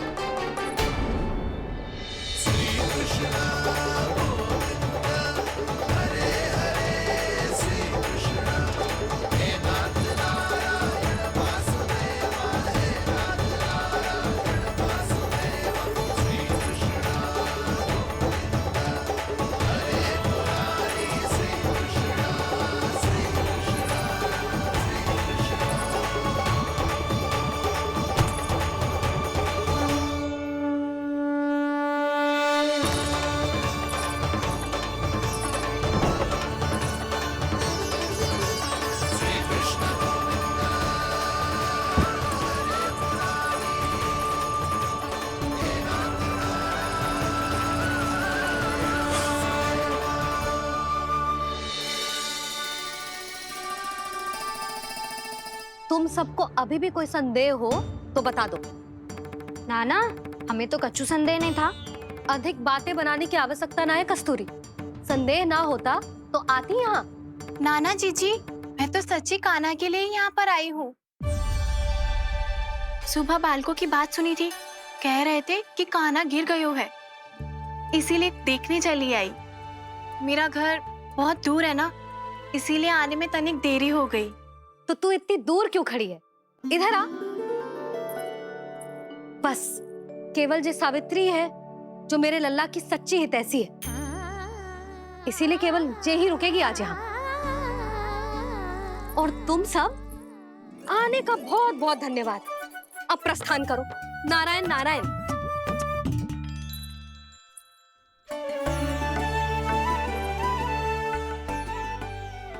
तुम सबको अभी भी कोई संदेह हो तो बता दो। नाना, हमें तो कच्चू संदेह नहीं था। अधिक बातें बनाने की आवश्यकता ना है कस्तूरी। संदेह ना होता तो आती यहाँ। नाना जीजी, मैं तो सच्ची कान्हा के लिए यहाँ पर आई हूँ। सुबह बालकों की बात सुनी थी, कह रहे थे कि कान्हा गिर गयो है, इसीलिए देखने चली आई। मेरा घर बहुत दूर है ना, इसीलिए आने में तनिक देरी हो गई। तो तू इतनी दूर क्यों खड़ी है? इधर आ। बस केवल जे सावित्री है जो मेरे लल्ला की सच्ची हितैषी है, इसीलिए केवल जे ही रुकेगी आज यहाँ। और तुम सब आने का बहुत बहुत धन्यवाद। अब प्रस्थान करो। नारायण नारायण।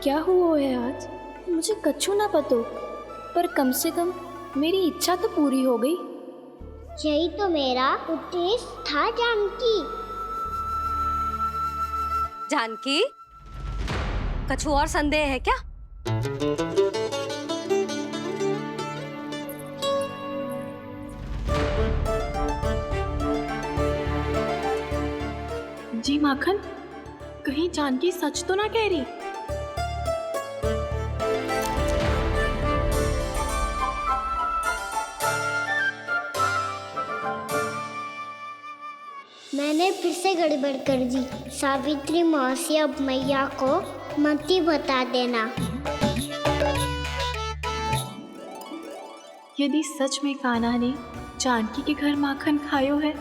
क्या हुआ है आज? मुझे कछु ना पतो, पर कम से कम मेरी इच्छा तो पूरी हो गई। यही तो मेरा उद्देश्य था जानकी। जानकी, कछु और संदेह है क्या? जी माखन, कहीं जानकी सच तो ना कह रही? मैंने फिर से गड़बड़ कर दी। सावित्री मौसी अब मैया को मत ही बता देना। यदि सच में कान्हा ने जानकी के घर माखन खायो है,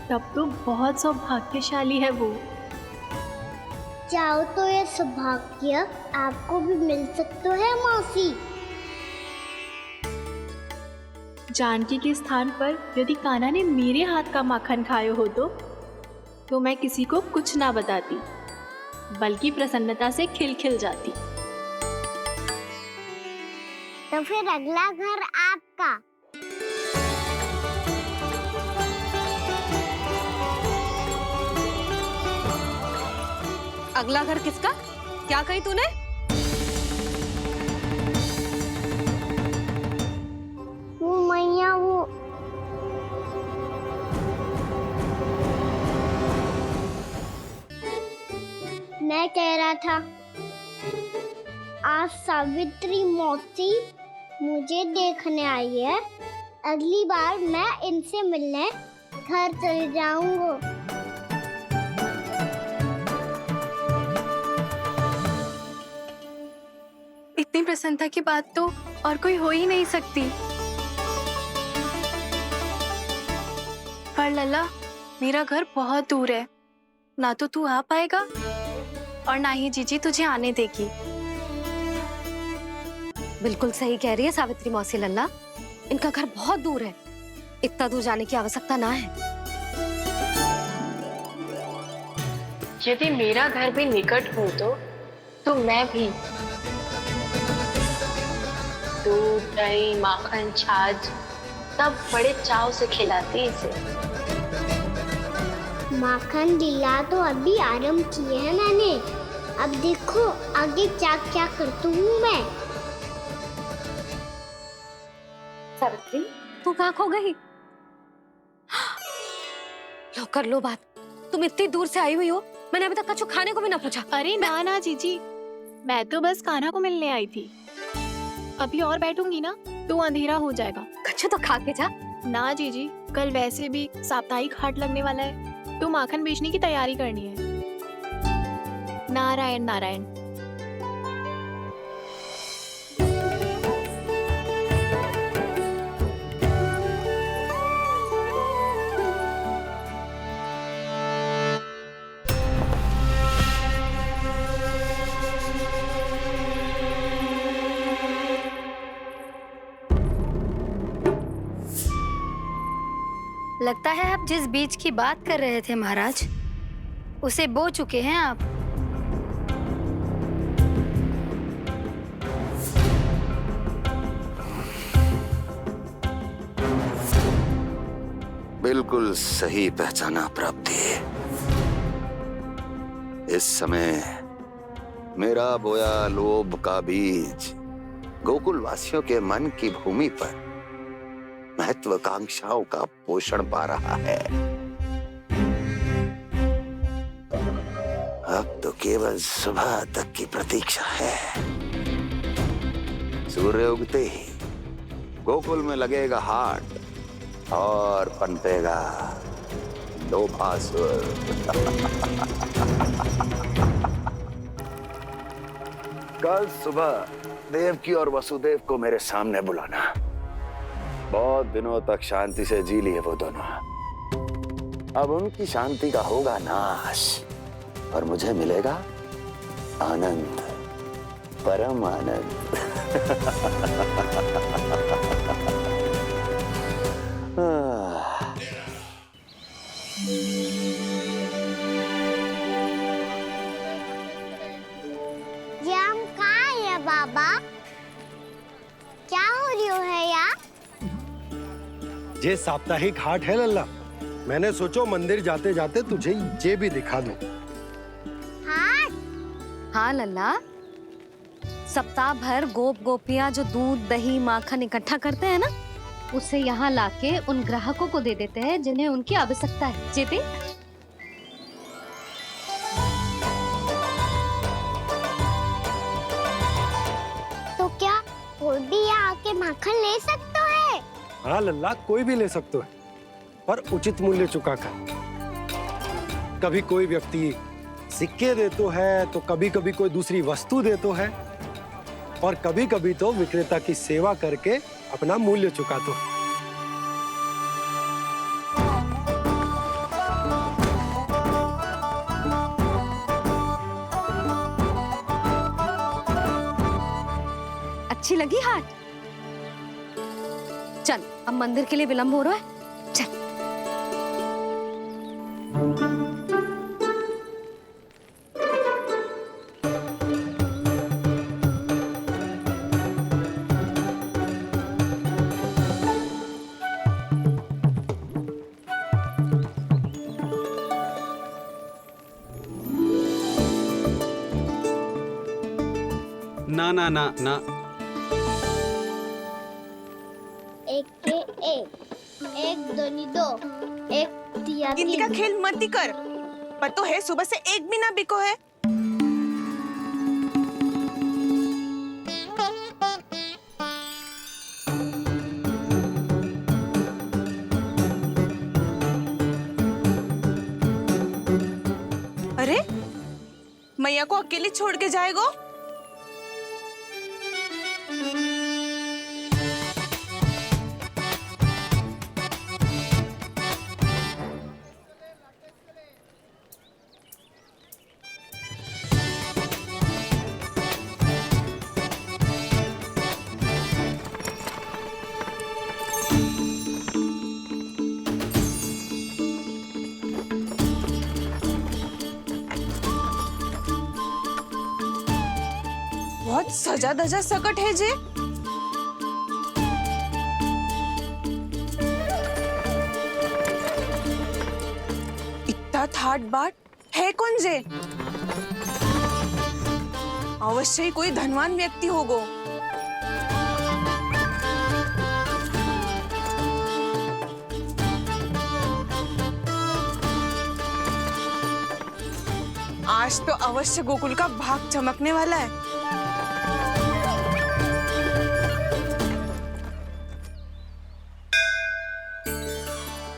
तब तो बहुत सौभाग्यशाली है वो। चाहो तो ये सौभाग्य आपको भी मिल सकता है मौसी। जानकी के स्थान पर यदि कान्हा ने मेरे हाथ का माखन खायो हो तो मैं किसी को कुछ ना बताती, बल्कि प्रसन्नता से खिलखिल जाती। तो फिर अगला घर आपका। अगला घर किसका? क्या कही तूने? वो मैया वो मैं कह रहा था, आज सावित्री मौसी मुझे देखने आई है। अगली बार मैं इनसे मिलने घर चले जाऊंगा। इतनी प्रसन्नता की बात तो और कोई हो ही नहीं सकती। पर लल्ला, मेरा घर बहुत दूर है, ना तो तू आ पाएगा और ना ही जीजी तुझे आने देगी। बिल्कुल सही कह रही है सावित्री मौसी लल्ला, इनका घर बहुत दूर है, इतना दूर जाने की आवश्यकता ना है। यदि मेरा घर भी निकट हो तो मैं भी दूध, दही, माखन, छाछ सब बड़े चाव से खिलाती इसे। माखन लीला तो अभी आरंभ किए है मैंने, अब देखो आगे क्या क्या करती हूँ मैं। सावित्री, तू कहाँ खो गई? लो कर लो बात, तुम इतनी दूर से आई हुई हो, मैंने अभी तक कछु खाने को भी ना पूछा। अरे ना ना जीजी, मैं तो बस कान्हा को मिलने आई थी। अभी और बैठूंगी ना तो अंधेरा हो जाएगा। कछु तो खा के जा। ना जीजी, कल वैसे भी साप्ताहिक हाट लगने वाला है, तो माखन बेचने की तैयारी करनी है। नारायण नारायण। लगता है आप जिस बीज की बात कर रहे थे महाराज, उसे बो चुके हैं आप। बिल्कुल सही पहचाना प्राप्ति। इस समय मेरा बोया लोभ का बीज गोकुल वासियों के मन की भूमि पर महत्वाकांक्षाओं का पोषण पा रहा है। अब तो केवल सुबह तक की प्रतीक्षा है। सूर्य उगते ही गोकुल में लगेगा हाट और पनपेगा लोभासुर। कल सुबह देवकी और वसुदेव को मेरे सामने बुलाना। बहुत दिनों तक शांति से जी लिए वो दोनों, अब उनकी शांति का होगा नाश और मुझे मिलेगा आनंद, परम आनंद। ये हम कहाँ है बाबा? क्या हो रही है यार? ये साप्ताहिक हाट है लल्ला, मैंने सोचो मंदिर जाते जाते तुझे ये भी दिखा दूं। हाट? हाँ लल्ला, सप्ताह भर गोप गोपियां जो दूध, दही, माखन इकट्ठा करते हैं ना, उसे यहाँ लाके उन ग्राहकों को दे देते हैं जिन्हें उनकी आवश्यकता है। जेती, तो क्या कोई भी यहाँ आके माखन ले सकता है? हाँ लल्ला, कोई भी ले सकते है, पर उचित मूल्य चुका कर। कभी कोई व्यक्ति सिक्के देतो है तो कभी कभी कोई दूसरी वस्तु देतो है। और कभी कभी तो विक्रेता की सेवा करके अपना मूल्य चुका दो। अच्छी लगी हाट? चल अब मंदिर के लिए विलंब हो रहा है, चल। ना ना ना ना, एक के एक दोनी दो, एक दिया गिनती का खेल मत ही कर। पतो है सुबह से एक भी ना बिको है। अरे मैया को अकेले छोड़ के जाएगो? बहुत सजा धजा सकट है जे। इतना थाट बाट है कौन जे? अवश्य ही कोई धनवान व्यक्ति होगो। आज तो अवश्य गोकुल का भाग चमकने वाला है।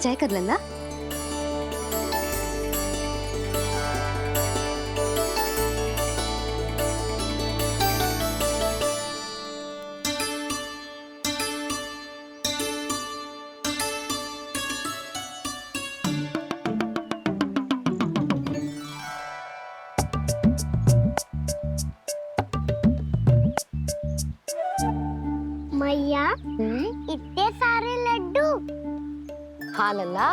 जय कर लल्ला। मैया इतने सारे लड्डू। हाँ लल्ला,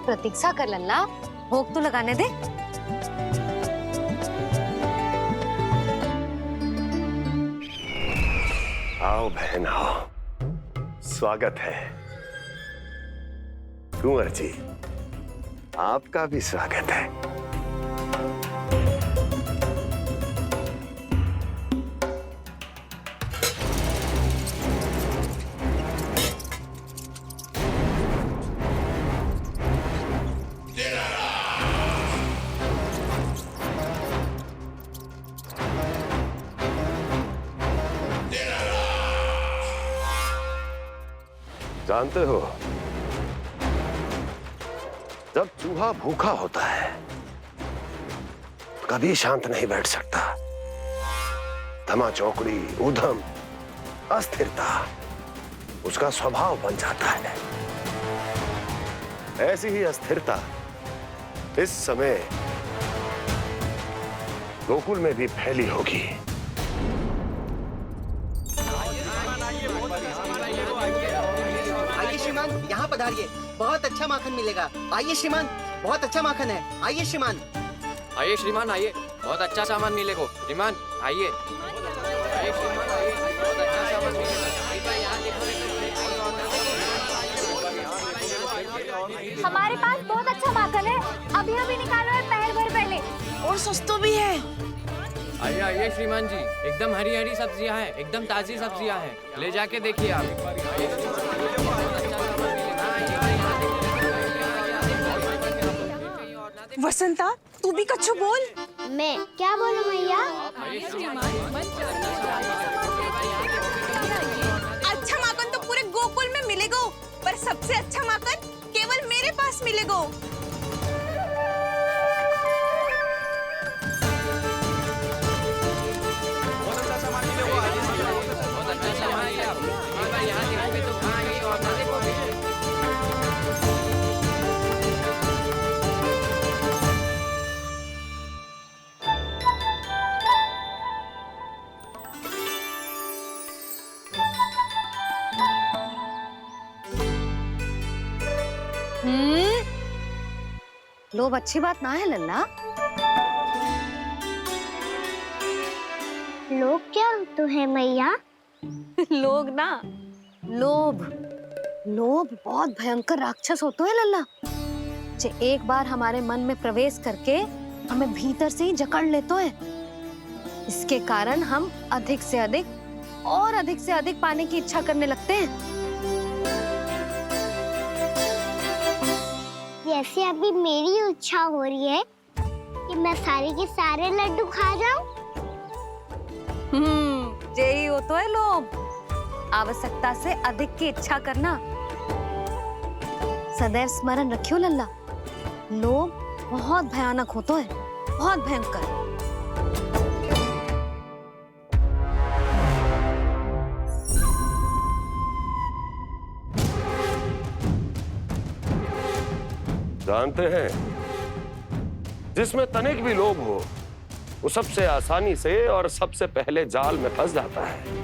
प्रतीक्षा कर लल्ला, भोग तो लगाने दे। आओ बहन आओ, स्वागत है। कुंवर जी, आपका भी स्वागत है। जानते हो, जब चूहा भूखा होता है कभी शांत नहीं बैठ सकता। धमा चौकड़ी, उधम, अस्थिरता उसका स्वभाव बन जाता है। ऐसी ही अस्थिरता इस समय गोकुल में भी फैली होगी। आइए श्रीमान, यहाँ पधारिए, बहुत अच्छा माखन मिलेगा। आइए श्रीमान, बहुत अच्छा माखन है। आइए श्रीमान। आइए श्रीमान, आइए, बहुत अच्छा सामान मिलेगा। श्रीमान आइए, आइए श्रीमान, आइए, बहुत अच्छा सामान मिलेगा। हमारे पास बहुत अच्छा माखन है, अभी अभी निकालो है पहर भर पहले। और सस्ता भी है। आइए आइए श्रीमान जी, एकदम हरी हरी सब्जियां हैं, एकदम ताजी सब्जियां हैं, ले जाके देखिए आप। वसंता, तू भी कच्छु बोल। मैं क्या बोलूं मैया? अच्छा माखन तो पूरे गोकुल में मिलेगा, पर सबसे अच्छा माखन केवल मेरे पास मिलेगा। लोभ अच्छी बात ना है लल्ला। लोग क्या होते हैं मैया? लोग ना, लोभ। लोभ बहुत भयंकर राक्षस होते हैं लल्ला, जो एक बार हमारे मन में प्रवेश करके हमें भीतर से ही जकड़ लेते हैं। इसके कारण हम अधिक से अधिक और अधिक से अधिक पाने की इच्छा करने लगते हैं। जैसे अभी मेरी इच्छा हो रही है कि मैं सारे के सारे लड्डू खा जाऊं। यही होता है लोभ, आवश्यकता से अधिक की इच्छा करना। सदैव स्मरण रखियो लल्ला, लोभ बहुत भयानक होता है, बहुत भयंकर। जानते हैं, जिसमें तनिक भी लोभ हो वो सबसे आसानी से और सबसे पहले जाल में फंस जाता है।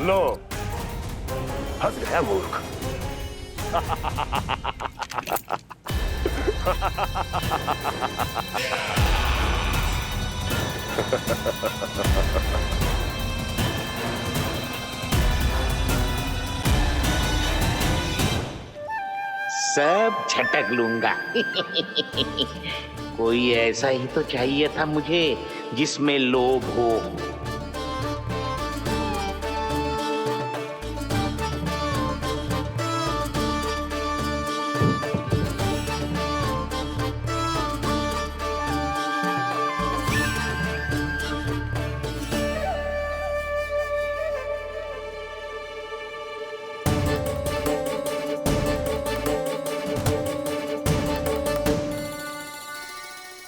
लो, फंस गया मूर्ख। सब झटक लूंगा। कोई ऐसा ही तो चाहिए था मुझे जिसमें लोभ हो।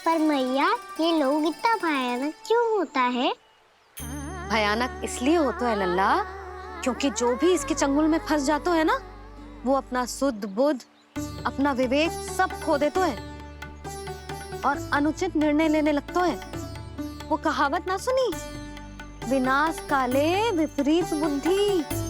पर मैया, ये लोग इतना भयानक क्यों होता है? भयानक इसलिए होता है लल्ला, क्योंकि जो भी इसके चंगुल में फंस जाता है ना, वो अपना शुद्ध बुद्ध, अपना विवेक सब खो देता है और अनुचित निर्णय लेने लगता है। वो कहावत ना सुनी, विनाश काले विपरीत बुद्धि।